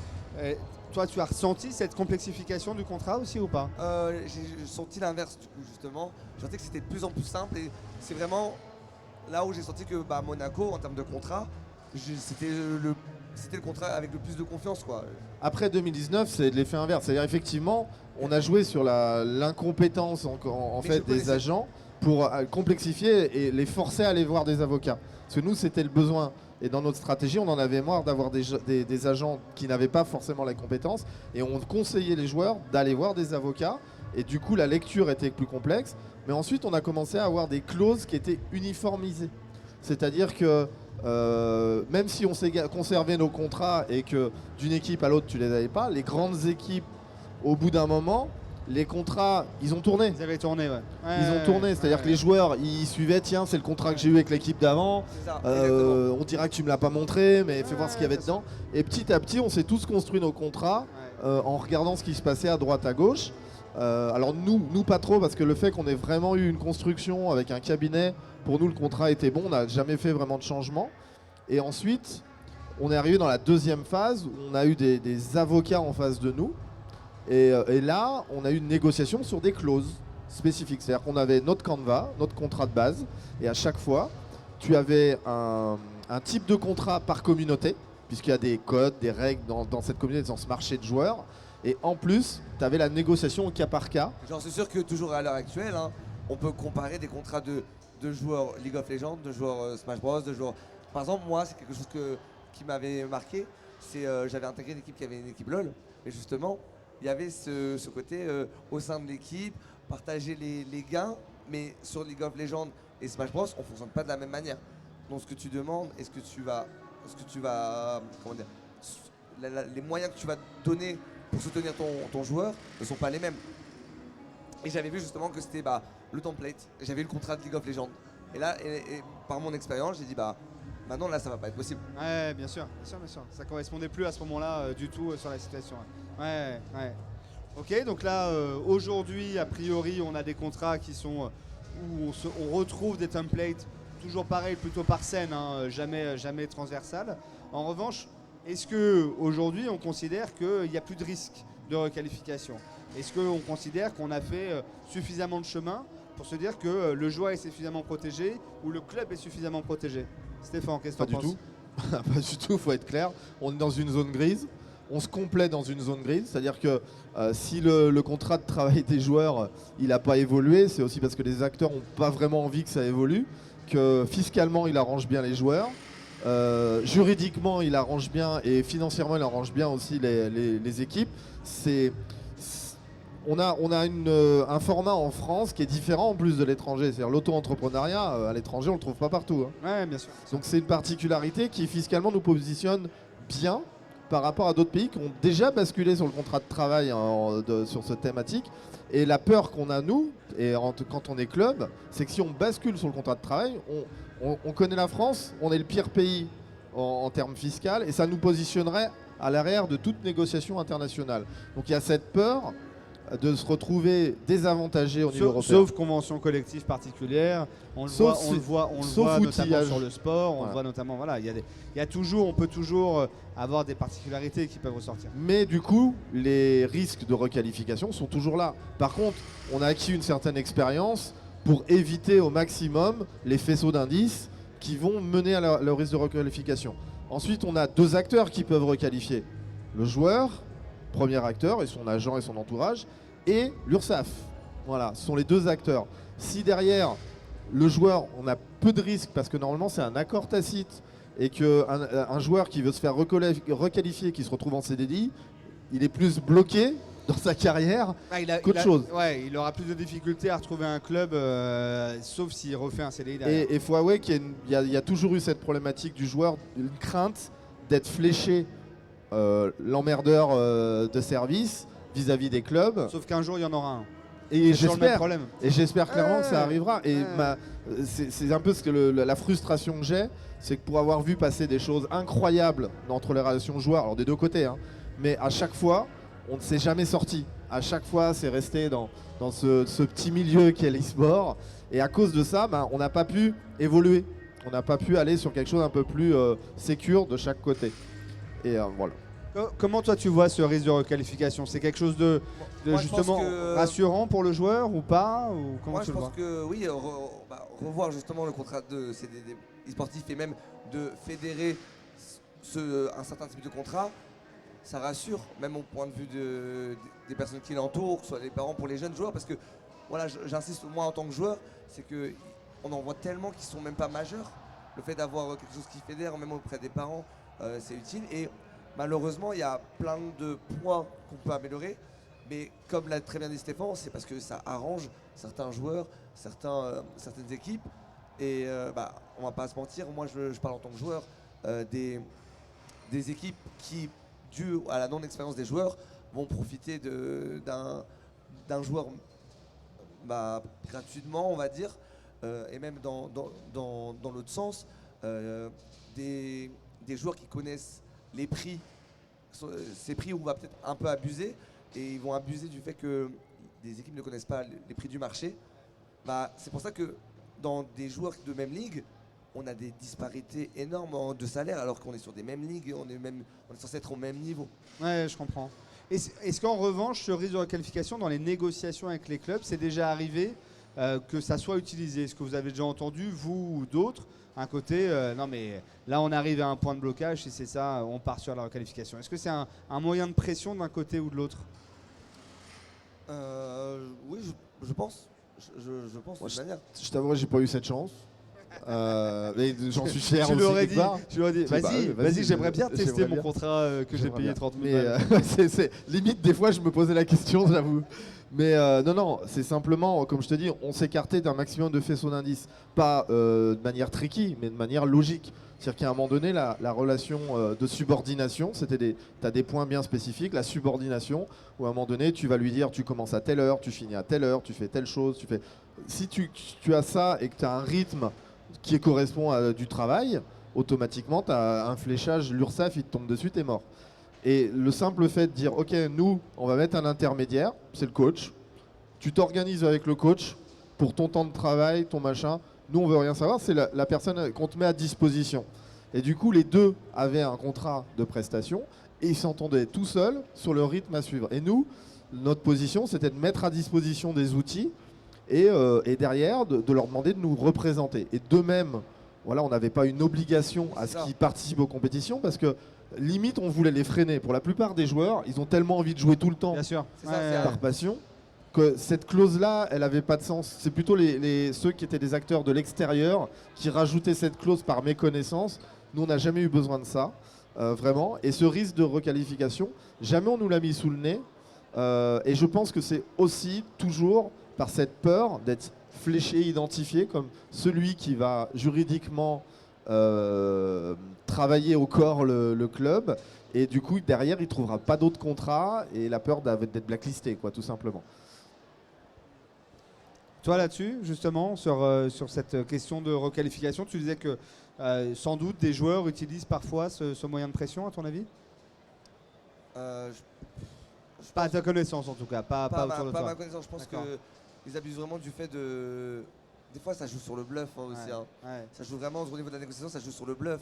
[SPEAKER 1] toi tu as ressenti cette complexification du contrat aussi ou pas?
[SPEAKER 3] J'ai senti l'inverse du coup justement. J'ai senti que c'était de plus en plus simple et c'est vraiment là où j'ai senti que bah, Monaco en termes de contrat, c'était le contrat avec le plus de confiance quoi.
[SPEAKER 2] Après 2019, c'est de l'effet inverse. C'est-à-dire effectivement, on a joué sur l'incompétence en
[SPEAKER 3] Mais
[SPEAKER 2] fait
[SPEAKER 3] je
[SPEAKER 2] des
[SPEAKER 3] connaissais.
[SPEAKER 2] agents pour complexifier et les forcer à aller voir des avocats. Parce que nous, c'était le besoin. Et dans notre stratégie, on en avait marre d'avoir des agents qui n'avaient pas forcément la compétence. Et on conseillait les joueurs d'aller voir des avocats. Et du coup, la lecture était plus complexe. Mais ensuite, on a commencé à avoir des clauses qui étaient uniformisées. C'est-à-dire que même si on s'est conservé nos contrats et que d'une équipe à l'autre, tu les avais pas, les grandes équipes, au bout d'un moment, les contrats, ils ont tourné.
[SPEAKER 1] Ils avaient tourné, ouais.
[SPEAKER 2] Ils ont tourné, c'est-à-dire que les joueurs, ils suivaient, tiens, c'est le contrat que j'ai eu avec l'équipe d'avant,
[SPEAKER 3] C'est ça, exactement.
[SPEAKER 2] on dira que tu me l'as pas montré, mais fais voir ce qu'il y avait
[SPEAKER 1] bien
[SPEAKER 2] dedans. Et petit à petit, on s'est tous construit nos contrats en regardant ce qui se passait à droite, à gauche. Alors nous pas trop, parce que le fait qu'on ait vraiment eu une construction avec un cabinet, pour nous le contrat était bon, on n'a jamais fait vraiment de changement. Et ensuite, on est arrivé dans la deuxième phase où on a eu des avocats en face de nous. Et là, on a eu une négociation sur des clauses spécifiques. C'est-à-dire qu'on avait notre canevas, notre contrat de base, et à chaque fois, tu avais un type de contrat par communauté, puisqu'il y a des codes, des règles dans cette communauté, dans ce marché de joueurs. Et en plus, tu avais la négociation au cas par cas.
[SPEAKER 3] J'en suis sûr que toujours à l'heure actuelle, hein, on peut comparer des contrats de joueurs League of Legends, de joueurs Smash Bros, de joueurs. Par exemple, moi, c'est quelque chose qui m'avait marqué. C'est j'avais intégré une équipe qui avait une équipe LoL, et justement, il y avait ce côté au sein de l'équipe, partager les gains, mais sur League of Legends et Smash Bros, on ne fonctionne pas de la même manière. Donc, ce que tu demandes et ce que tu vas, comment dire, les moyens que tu vas donner pour soutenir ton joueur ne sont pas les mêmes. Et j'avais vu justement que c'était le template. J'avais eu le contrat de League of Legends. Et là, et par mon expérience, j'ai dit maintenant là, ça va pas être possible.
[SPEAKER 1] Ouais, bien sûr. Ça correspondait plus à ce moment-là du tout sur la situation. Ouais. Ok, donc là, aujourd'hui, a priori, on a des contrats qui sont où on retrouve des templates, toujours pareil, plutôt par scène, hein, jamais transversal. En revanche, est-ce que aujourd'hui, on considère qu'il n'y a plus de risque de requalification? Est-ce qu'on considère qu'on a fait suffisamment de chemin pour se dire que le joueur est suffisamment protégé ou le club est suffisamment protégé? Stéphane, qu'est-ce que
[SPEAKER 2] Pas
[SPEAKER 1] tu
[SPEAKER 2] du
[SPEAKER 1] penses?
[SPEAKER 2] tout. Pas du tout, faut être clair. On est dans une zone grise. On se complète dans une zone grise. C'est-à-dire que si le contrat de travail des joueurs il n'a pas évolué, c'est aussi parce que les acteurs n'ont pas vraiment envie que ça évolue, que fiscalement il arrange bien les joueurs, juridiquement il arrange bien et financièrement il arrange bien aussi les équipes. On a un format en France qui est différent en plus de l'étranger. C'est-à-dire l'auto-entrepreneuriat à l'étranger, on ne le trouve pas partout. Hein.
[SPEAKER 1] Ouais, bien sûr.
[SPEAKER 2] Donc c'est une particularité qui fiscalement nous positionne bien par rapport à d'autres pays qui ont déjà basculé sur le contrat de travail sur cette thématique. Et la peur qu'on a nous, quand on est club, c'est que si on bascule sur le contrat de travail, on connaît la France, on est le pire pays en termes fiscaux et ça nous positionnerait à l'arrière de toute négociation internationale. Donc il y a cette peur de se retrouver désavantagé au niveau européen.
[SPEAKER 1] Sauf convention collective particulière, on le voit notamment
[SPEAKER 2] outillage.
[SPEAKER 1] sur le sport, on
[SPEAKER 2] Voilà.
[SPEAKER 1] le voit notamment, voilà, on peut toujours avoir des particularités qui peuvent ressortir.
[SPEAKER 2] Mais du coup, les risques de requalification sont toujours là. Par contre, on a acquis une certaine expérience pour éviter au maximum les faisceaux d'indices qui vont mener à le risque de requalification. Ensuite, on a 2 acteurs qui peuvent requalifier. Le joueur, premier acteur, et son agent et son entourage, et l'URSSAF. Voilà, ce sont les 2 acteurs. Si derrière, le joueur, on a peu de risques, parce que normalement, c'est un accord tacite, et qu'un joueur qui veut se faire requalifier, qui se retrouve en CDI, il est plus bloqué dans sa carrière qu'autre chose.
[SPEAKER 1] Ouais, il aura plus de difficultés à retrouver un club, sauf s'il refait un CDI derrière.
[SPEAKER 2] Et il faut avouer qu'il y a toujours eu cette problématique du joueur, une crainte d'être fléché l'emmerdeur de service vis-à-vis des clubs.
[SPEAKER 1] Sauf qu'un jour, il y en aura un.
[SPEAKER 2] Et
[SPEAKER 1] j'espère
[SPEAKER 2] clairement que ça arrivera. Et c'est un peu ce que la frustration que j'ai, c'est que pour avoir vu passer des choses incroyables entre les relations joueurs, alors des 2 côtés, hein, mais à chaque fois, on ne s'est jamais sorti. À chaque fois, c'est resté dans ce petit milieu qu'est l'e-sport. Et à cause de ça, on n'a pas pu évoluer. On n'a pas pu aller sur quelque chose un peu plus sécure de chaque côté. Et voilà.
[SPEAKER 1] Comment toi tu vois ce risque de requalification? C'est quelque chose de justement rassurant pour le joueur ou pas, ou comment
[SPEAKER 3] moi
[SPEAKER 1] tu
[SPEAKER 3] je
[SPEAKER 1] le
[SPEAKER 3] pense
[SPEAKER 1] vois?
[SPEAKER 3] que oui, revoir justement le contrat de des sportifs et même de fédérer un certain type de contrat, ça rassure, même au point de vue des personnes qui l'entourent, soit les parents pour les jeunes joueurs, parce que voilà, j'insiste moi en tant que joueur, c'est que on en voit tellement qui sont même pas majeurs. Le fait d'avoir quelque chose qui fédère, même auprès des parents, c'est utile. Et malheureusement, il y a plein de points qu'on peut améliorer, mais comme l'a très bien dit Stéphane, c'est parce que ça arrange certains joueurs, certaines équipes. Et on va pas se mentir, moi je parle en tant que joueur, des équipes qui, dû à la non-expérience des joueurs, vont profiter d'un joueur gratuitement, on va dire, et même dans l'autre sens, des joueurs qui connaissent les prix, ces prix où on va peut-être un peu abuser, et ils vont abuser du fait que des équipes ne connaissent pas les prix du marché. C'est pour ça que dans des joueurs de même ligue, on a des disparités énormes de salaire, alors qu'on est sur des mêmes ligues, on est censé être au même niveau.
[SPEAKER 1] Ouais, je comprends. Est-ce qu'en revanche, ce risque de requalification dans les négociations avec les clubs, c'est déjà arrivé que ça soit utilisé? Est-ce que vous avez déjà entendu, vous ou d'autres, un côté, non mais là on arrive à un point de blocage, si c'est ça, on part sur la requalification? Est-ce que c'est un moyen de pression d'un côté ou de l'autre?
[SPEAKER 3] Oui, je pense. Je pense de toute manière.
[SPEAKER 2] Je t'avoue, j'ai pas eu cette chance. Mais j'en suis fier.
[SPEAKER 1] Tu
[SPEAKER 2] aussi
[SPEAKER 1] l'aurais dit,
[SPEAKER 2] vas-y,
[SPEAKER 1] vas-y, j'aimerais bien tester
[SPEAKER 2] j'aimerais
[SPEAKER 1] mon
[SPEAKER 2] bien.
[SPEAKER 1] contrat que j'ai payé 30 000 balles.
[SPEAKER 2] C'est limite, des fois, je me posais la question, j'avoue. Mais non, c'est simplement, comme je te dis, on s'écartait d'un maximum de faisceaux d'indices. Pas de manière tricky, mais de manière logique. C'est-à-dire qu'à un moment donné, la relation de subordination, tu as des points bien spécifiques. La subordination, où à un moment donné, tu vas lui dire, tu commences à telle heure, tu finis à telle heure, tu fais telle chose. Si tu as ça et que tu as un rythme qui correspond à du travail, automatiquement, tu as un fléchage, l'URSSAF, il te tombe dessus, tu es mort. Et le simple fait de dire, ok, nous, on va mettre un intermédiaire, c'est le coach. Tu t'organises avec le coach pour ton temps de travail, ton machin. Nous, on veut rien savoir, c'est la personne qu'on te met à disposition. Et du coup, les 2 avaient un contrat de prestation et ils s'entendaient tout seuls sur le rythme à suivre. Et nous, notre position, c'était de mettre à disposition des outils et derrière, de leur demander de nous représenter. Et d'eux-mêmes, voilà, on n'avait pas une obligation à ce qu'ils participent aux compétitions parce que limite, on voulait les freiner. Pour la plupart des joueurs, ils ont tellement envie de jouer tout le temps,
[SPEAKER 1] Bien sûr.
[SPEAKER 2] par passion, que cette clause-là, elle n'avait pas de sens. C'est plutôt ceux qui étaient des acteurs de l'extérieur qui rajoutaient cette clause par méconnaissance. Nous, on n'a jamais eu besoin de ça, vraiment. Et ce risque de requalification, jamais on nous l'a mis sous le nez. Et je pense que c'est aussi toujours par cette peur d'être fléché, identifié comme celui qui va juridiquement travailler au corps le club. Et du coup, derrière, il ne trouvera pas d'autres contrats et la peur d'être blacklisté, quoi, tout simplement.
[SPEAKER 1] Toi là-dessus, justement, sur cette question de requalification, tu disais que sans doute des joueurs utilisent parfois ce moyen de pression, à ton avis? Pas à ta connaissance en tout cas, pas autour de toi.
[SPEAKER 3] Pas à ma connaissance, je pense qu'ils abusent vraiment du fait de... Des fois ça joue sur le bluff aussi.
[SPEAKER 1] Ouais.
[SPEAKER 3] Ça joue vraiment au niveau de la négociation, ça joue sur le bluff.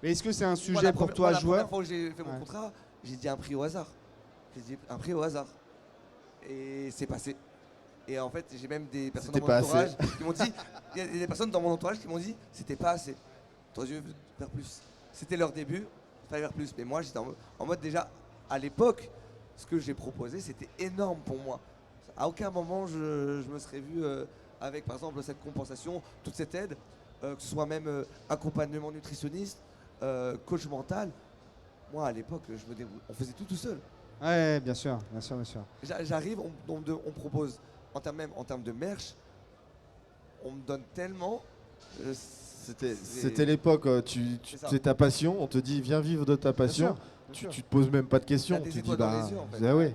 [SPEAKER 1] Mais est-ce que c'est un sujet pour toi,
[SPEAKER 3] la
[SPEAKER 1] joueur?
[SPEAKER 3] première fois où j'ai fait mon contrat, j'ai dit un prix au hasard. J'ai dit un prix au hasard. Et c'est passé. Et en fait, j'ai même des personnes
[SPEAKER 2] C'était
[SPEAKER 3] dans mon
[SPEAKER 2] pas
[SPEAKER 3] entourage qui m'ont dit, il y a des personnes dans mon entourage qui m'ont dit, c'était pas assez. T'aurais dû faire plus. C'était leur début, il fallait faire plus. Mais moi, j'étais en mode déjà, à l'époque, ce que j'ai proposé, c'était énorme pour moi. À aucun moment, je me serais vu avec, par exemple, cette compensation, toute cette aide, que ce soit même accompagnement nutritionniste, coach mental. Moi, à l'époque, on faisait tout seul.
[SPEAKER 1] Ouais, bien sûr, bien sûr, bien sûr.
[SPEAKER 3] J'arrive, on me propose, en termes de merch, on me donne tellement.
[SPEAKER 2] C'était l'époque,
[SPEAKER 3] C'est ça.
[SPEAKER 2] c'est ta passion, on te dit viens vivre de ta passion,
[SPEAKER 1] Bien sûr.
[SPEAKER 2] tu te poses même pas de questions,
[SPEAKER 3] T'as des
[SPEAKER 2] tu dis
[SPEAKER 3] étoiles dans les yeux, en fait.
[SPEAKER 2] ah ouais.
[SPEAKER 1] Ouais.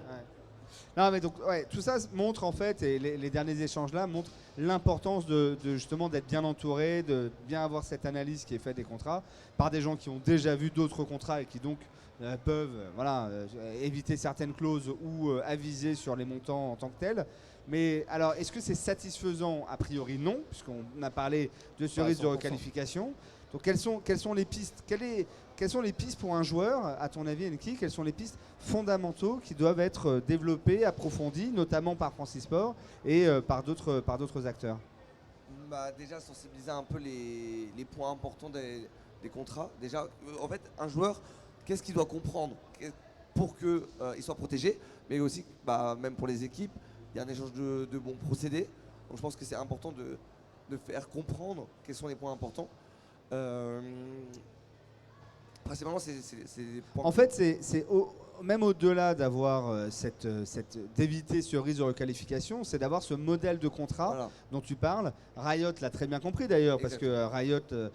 [SPEAKER 1] Non, mais donc, ouais, tout ça montre en fait, et les derniers échanges là montrent l'importance de justement d'être bien entouré, de bien avoir cette analyse qui est faite des contrats par des gens qui ont déjà vu d'autres contrats et qui donc peuvent éviter certaines clauses ou aviser sur les montants en tant que tels. Mais alors, est-ce que c'est satisfaisant? A priori non, puisqu'on a parlé de ce
[SPEAKER 3] Pas à
[SPEAKER 1] risque de
[SPEAKER 3] 100%.
[SPEAKER 1] requalification. Donc quelles sont les pistes? Quelles sont les pistes pour un joueur, à ton avis, Enki? Quelles sont les pistes fondamentaux qui doivent être développées, approfondies, notamment par Francis Sport et par d'autres acteurs?
[SPEAKER 3] Bah, déjà, sensibiliser un peu les points importants des contrats. Déjà, en fait, un joueur, qu'est-ce qu'il doit comprendre pour qu'il soit protégé, mais aussi, bah, même pour les équipes, il y a un échange de bons procédés. Donc je pense que c'est important de faire comprendre quels sont les points importants. Principalement, c'est des points.
[SPEAKER 1] En fait, même au-delà d'avoir d'éviter ce risque de requalification, c'est d'avoir ce modèle de contrat
[SPEAKER 3] Voilà.
[SPEAKER 1] dont tu parles. Riot l'a très bien compris d'ailleurs, parce que
[SPEAKER 3] Exactement.
[SPEAKER 1] Riot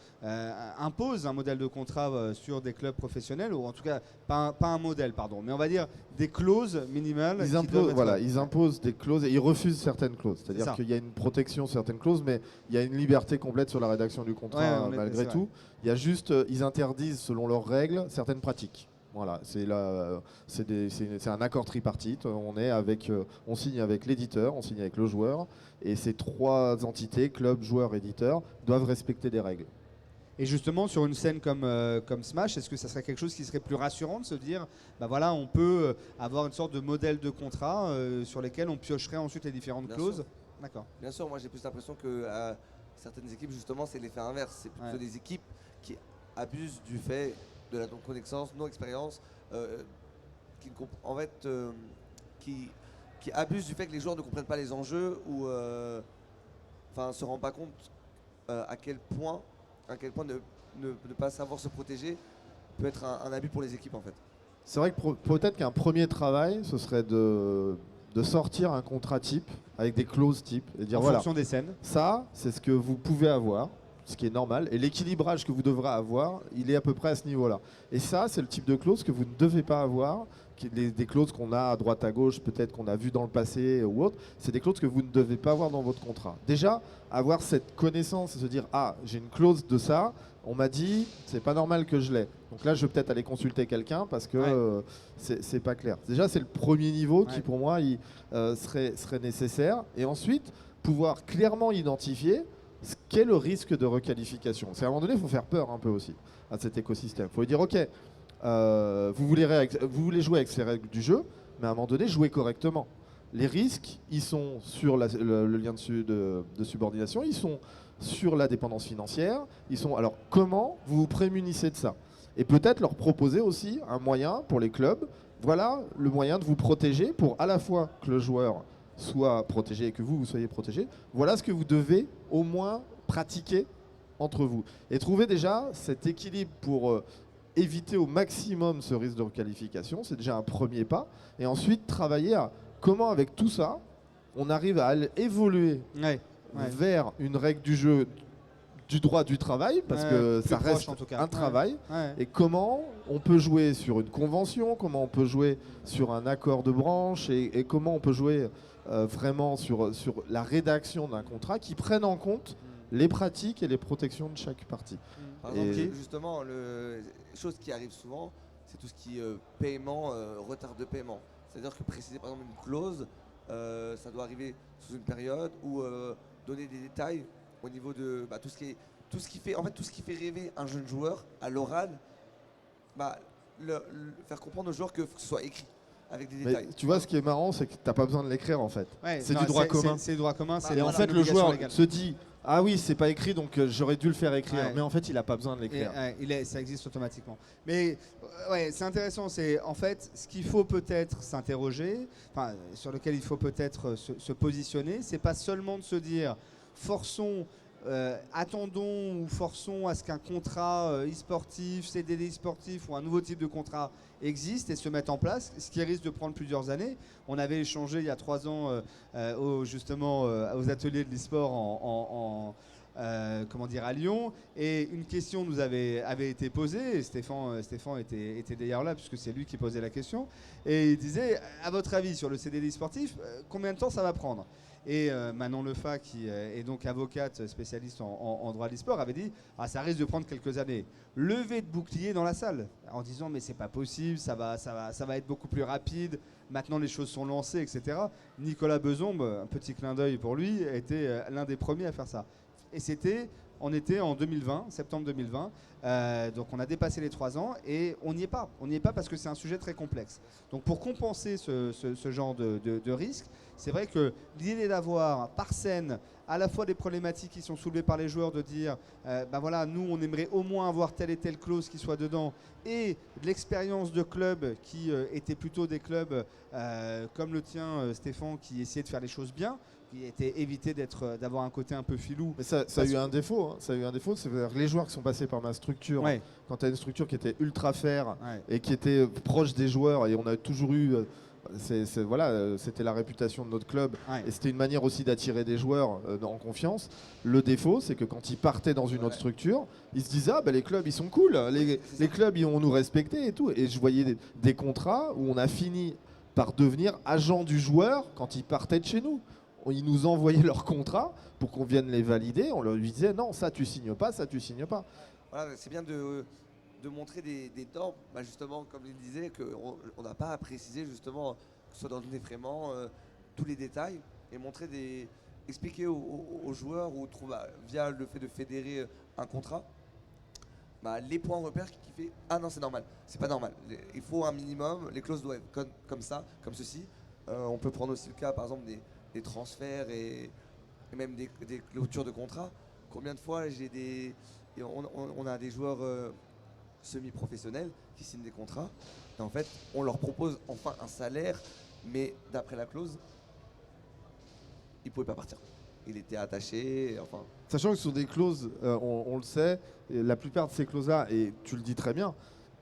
[SPEAKER 1] impose un modèle de contrat sur des clubs professionnels, ou en tout cas pas un modèle, pardon, mais on va dire des clauses minimales.
[SPEAKER 2] Ils
[SPEAKER 1] qui
[SPEAKER 2] imposent,
[SPEAKER 1] doivent être-
[SPEAKER 2] voilà, ils imposent des clauses et ils refusent certaines clauses.
[SPEAKER 1] ça.
[SPEAKER 2] C'est-à-dire qu'il y a une protection sur certaines clauses, mais il y a une liberté complète sur la rédaction du contrat malgré
[SPEAKER 1] c'est
[SPEAKER 2] tout. Il y a juste, ils interdisent selon leurs règles certaines pratiques. Voilà, c'est un accord tripartite. On signe avec l'éditeur, on signe avec le joueur, et ces trois entités, club, joueur, éditeur, doivent respecter des règles.
[SPEAKER 1] Et justement, sur une scène comme Smash, est-ce que ça serait quelque chose qui serait plus rassurant de se dire, bah voilà, on peut avoir une sorte de modèle de contrat sur lesquels on piocherait ensuite les différentes
[SPEAKER 3] Bien
[SPEAKER 1] clauses?
[SPEAKER 3] sûr.
[SPEAKER 1] D'accord.
[SPEAKER 3] Bien sûr, moi j'ai plus l'impression que certaines équipes, justement, c'est l'effet inverse. C'est plutôt
[SPEAKER 1] Ouais.
[SPEAKER 3] des équipes qui abusent du fait de la non-connaissance, non-expérience, qui, ne comp- en fait, qui abusent du fait que les joueurs ne comprennent pas les enjeux ou se rendent pas compte à quel point ne pas savoir se protéger peut être un abus pour les équipes en fait.
[SPEAKER 2] C'est vrai que peut-être qu'un premier travail, ce serait de sortir un contrat type avec des clauses type et dire
[SPEAKER 1] En
[SPEAKER 2] voilà,
[SPEAKER 1] fonction des scènes.
[SPEAKER 2] ça, c'est ce que vous pouvez avoir, ce qui est normal, et l'équilibrage que vous devrez avoir, il est à peu près à ce niveau-là. Et ça, c'est le type de clause que vous ne devez pas avoir, des clauses qu'on a à droite à gauche, peut-être qu'on a vu dans le passé ou autre, c'est des clauses que vous ne devez pas avoir dans votre contrat. Déjà, avoir cette connaissance et se dire ah, j'ai une clause de ça, on m'a dit, c'est pas normal que je l'ai. Donc là, je vais peut-être aller consulter quelqu'un parce que c'est pas clair. Déjà, c'est le premier niveau qui, pour moi, serait nécessaire. Et ensuite, pouvoir clairement identifier ce qu'est le risque de requalification. C'est à un moment donné, il faut faire peur un peu aussi à cet écosystème. Il faut lui dire, ok, vous voulez jouer avec ces règles du jeu, mais à un moment donné, jouez correctement. Les risques, ils sont sur le lien de subordination, ils sont sur la dépendance financière. Alors, comment vous vous prémunissez de ça? Et peut-être leur proposer aussi un moyen pour les clubs. Voilà le moyen de vous protéger pour à la fois que le joueur soit protégé et que vous soyez protégé. Voilà ce que vous devez au moins pratiquer entre vous. Et trouver déjà cet équilibre pour éviter au maximum ce risque de requalification. C'est déjà un premier pas. Et ensuite, travailler à comment, avec tout ça, on arrive à évoluer vers une règle du jeu du droit du travail, parce que ça reste un travail, et comment on peut jouer sur une convention, comment on peut jouer sur un accord de branche, et comment on peut jouer vraiment sur la rédaction d'un contrat qui prenne en compte les pratiques et les protections de chaque partie.
[SPEAKER 3] Par exemple, justement, chose qui arrive souvent, c'est tout ce qui est paiement, retard de paiement. C'est-à-dire que préciser par exemple une clause, ça doit arriver sous une période ou donner des détails au niveau de tout ce qui fait rêver un jeune joueur à l'oral, faire comprendre aux joueurs que faut que ce soit écrit. avec des
[SPEAKER 2] Mais
[SPEAKER 3] détails.
[SPEAKER 2] tu vois, ce qui est marrant, c'est que tu n'as pas besoin de l'écrire en fait.
[SPEAKER 1] Ouais,
[SPEAKER 2] C'est
[SPEAKER 1] non,
[SPEAKER 2] du droit commun.
[SPEAKER 1] C'est du droit commun.
[SPEAKER 2] Et en fait, le joueur se dit ah oui, c'est pas écrit, donc j'aurais dû le faire écrire.
[SPEAKER 1] Ouais.
[SPEAKER 2] Mais en fait, il n'a pas besoin de l'écrire.
[SPEAKER 1] Ça existe automatiquement. Mais ouais, c'est intéressant. C'est en fait ce qu'il faut peut-être s'interroger, sur lequel il faut peut-être se positionner. C'est pas seulement de se dire forçons, attendons ou forçons à ce qu'un contrat e-sportif, CDD e-sportif ou un nouveau type de contrat existe et se mette en place, ce qui risque de prendre plusieurs années. On avait échangé il y a 3 ans aux ateliers de l'e-sport à Lyon, et une question nous avait été posée, et Stéphane était d'ailleurs là puisque c'est lui qui posait la question, et il disait à votre avis sur le CDD sportif, combien de temps ça va prendre? Et Manon Lefa, qui est donc avocate spécialiste en droit de l'e-sport, avait dit ça risque de prendre quelques années. Levé de bouclier dans la salle en disant mais c'est pas possible, ça va être beaucoup plus rapide, maintenant les choses sont lancées, etc. Nicolas Bezombe, un petit clin d'œil pour lui, était l'un des premiers à faire ça. Et on était en 2020, septembre 2020, donc on a dépassé les 3 ans et on n'y est pas. On n'y est pas parce que c'est un sujet très complexe. Donc pour compenser ce genre de risque, c'est vrai que l'idée d'avoir par scène à la fois des problématiques qui sont soulevées par les joueurs, de dire voilà, nous on aimerait au moins avoir telle et telle clause qui soit dedans, et de l'expérience de clubs qui étaient plutôt des clubs comme le tien, Stéphane, qui essayaient de faire les choses bien, qui était éviter d'avoir un côté un peu filou.
[SPEAKER 2] Mais ça a eu un défaut. Ça a eu un défaut, c'est que les joueurs qui sont passés par ma structure, quand tu as une structure qui était ultra fair et qui était proche des joueurs, et on a toujours eu, c'était la réputation de notre club, et c'était une manière aussi d'attirer des joueurs en confiance. Le défaut, c'est que quand ils partaient dans une autre structure, ils se disaient les clubs ils sont cool, les clubs ils vont nous respecter et tout. Et je voyais des contrats où on a fini par devenir agent du joueur quand ils partaient de chez nous. Ils nous envoyaient leur contrat pour qu'on vienne les valider. On leur disait non, ça tu signes pas, ça tu signes pas.
[SPEAKER 3] Voilà, c'est bien de montrer des normes, justement, comme il disait, qu'on n'a pas à préciser, justement, que ce soit dans le défraiement, tous les détails, et expliquer aux joueurs ou via le fait de fédérer un contrat, les points repères qui fait non, c'est normal, c'est pas normal, il faut un minimum, les clauses doivent être comme ça, comme ceci. On peut prendre aussi le cas, par exemple, des transferts et même des clôtures de contrat. Combien de fois on a des joueurs semi-professionnels qui signent des contrats, et en fait on leur propose enfin un salaire, mais d'après la clause il ne pouvait pas partir, il était attaché, enfin.
[SPEAKER 2] Sachant que sur des clauses, on le sait, la plupart de ces clauses-là, et tu le dis très bien,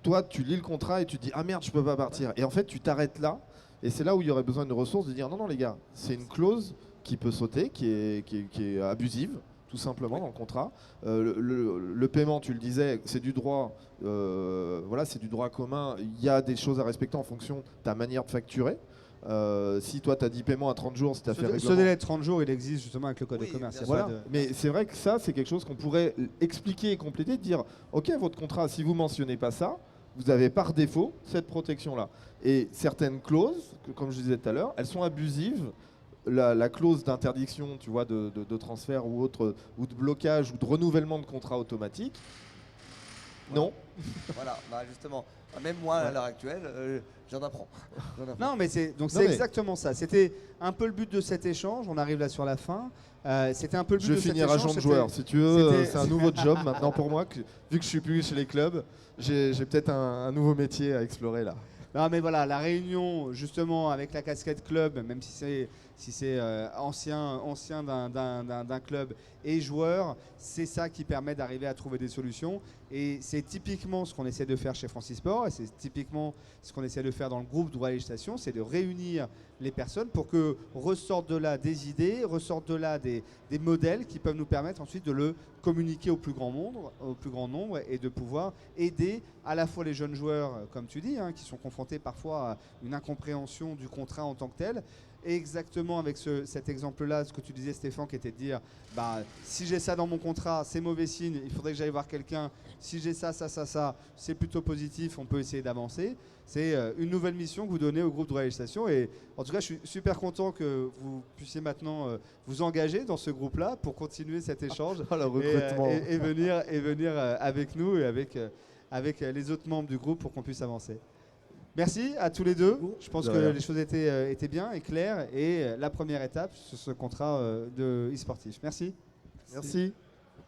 [SPEAKER 2] toi tu lis le contrat et tu te dis merde, je peux pas partir, et en fait tu t'arrêtes là. Et c'est là où il y aurait besoin de ressources, de dire non les gars, c'est une clause qui peut sauter, qui est abusive, tout simplement, dans le contrat. Le paiement, tu le disais, c'est du droit, c'est du droit commun. Il y a des choses à respecter en fonction de ta manière de facturer. Si toi tu as dit paiement à 30 jours, c'est ta fait règlement.
[SPEAKER 1] Ce délai de 30 jours, il existe justement avec le code de commerce.
[SPEAKER 2] Voilà. Mais c'est vrai que ça, c'est quelque chose qu'on pourrait expliquer et compléter, de dire ok, votre contrat, si vous mentionnez pas ça, vous avez par défaut cette protection-là. Et certaines clauses, comme je disais tout à l'heure, elles sont abusives. La clause d'interdiction, tu vois, de transfert ou autre, ou de blocage ou de renouvellement de contrat automatique, non.
[SPEAKER 3] Voilà, justement. Même moi, à l'heure actuelle, j'en apprends.
[SPEAKER 1] Non, mais c'est exactement ça. C'était un peu le but de cet échange. On arrive là sur la fin. C'était un peu le but de cet échange.
[SPEAKER 2] Je vais finir agent de joueur, si tu veux. C'est un nouveau job maintenant pour moi. Vu que je suis plus chez les clubs, j'ai peut-être un nouveau métier à explorer là.
[SPEAKER 1] Non, mais voilà, la réunion justement avec la casquette club, même si c'est ancien d'un club et joueur, c'est ça qui permet d'arriver à trouver des solutions. Et c'est typiquement ce qu'on essaie de faire chez Francisport, et c'est typiquement ce qu'on essaie de faire dans le groupe Droit et Législation, c'est de réunir les personnes pour que ressortent de là des idées, ressortent de là des modèles qui peuvent nous permettre ensuite de le communiquer au plus grand nombre et de pouvoir aider à la fois les jeunes joueurs, comme tu dis, qui sont confrontés parfois à une incompréhension du contrat en tant que tel. Et exactement avec cet exemple-là, ce que tu disais Stéphane, qui était de dire si j'ai ça dans mon contrat, c'est mauvais signe, il faudrait que j'aille voir quelqu'un. Si j'ai ça, c'est plutôt positif, on peut essayer d'avancer. C'est une nouvelle mission que vous donnez au groupe de réalisation. Et en tout cas, je suis super content que vous puissiez maintenant vous engager dans ce groupe-là pour continuer cet échange et venir avec nous et avec les autres membres du groupe pour qu'on puisse avancer. Merci à tous les deux. Je pense
[SPEAKER 2] De
[SPEAKER 1] que
[SPEAKER 2] rien.
[SPEAKER 1] les choses étaient bien et claires. Et la première étape sur ce contrat de e-sportif. Merci.
[SPEAKER 2] Merci.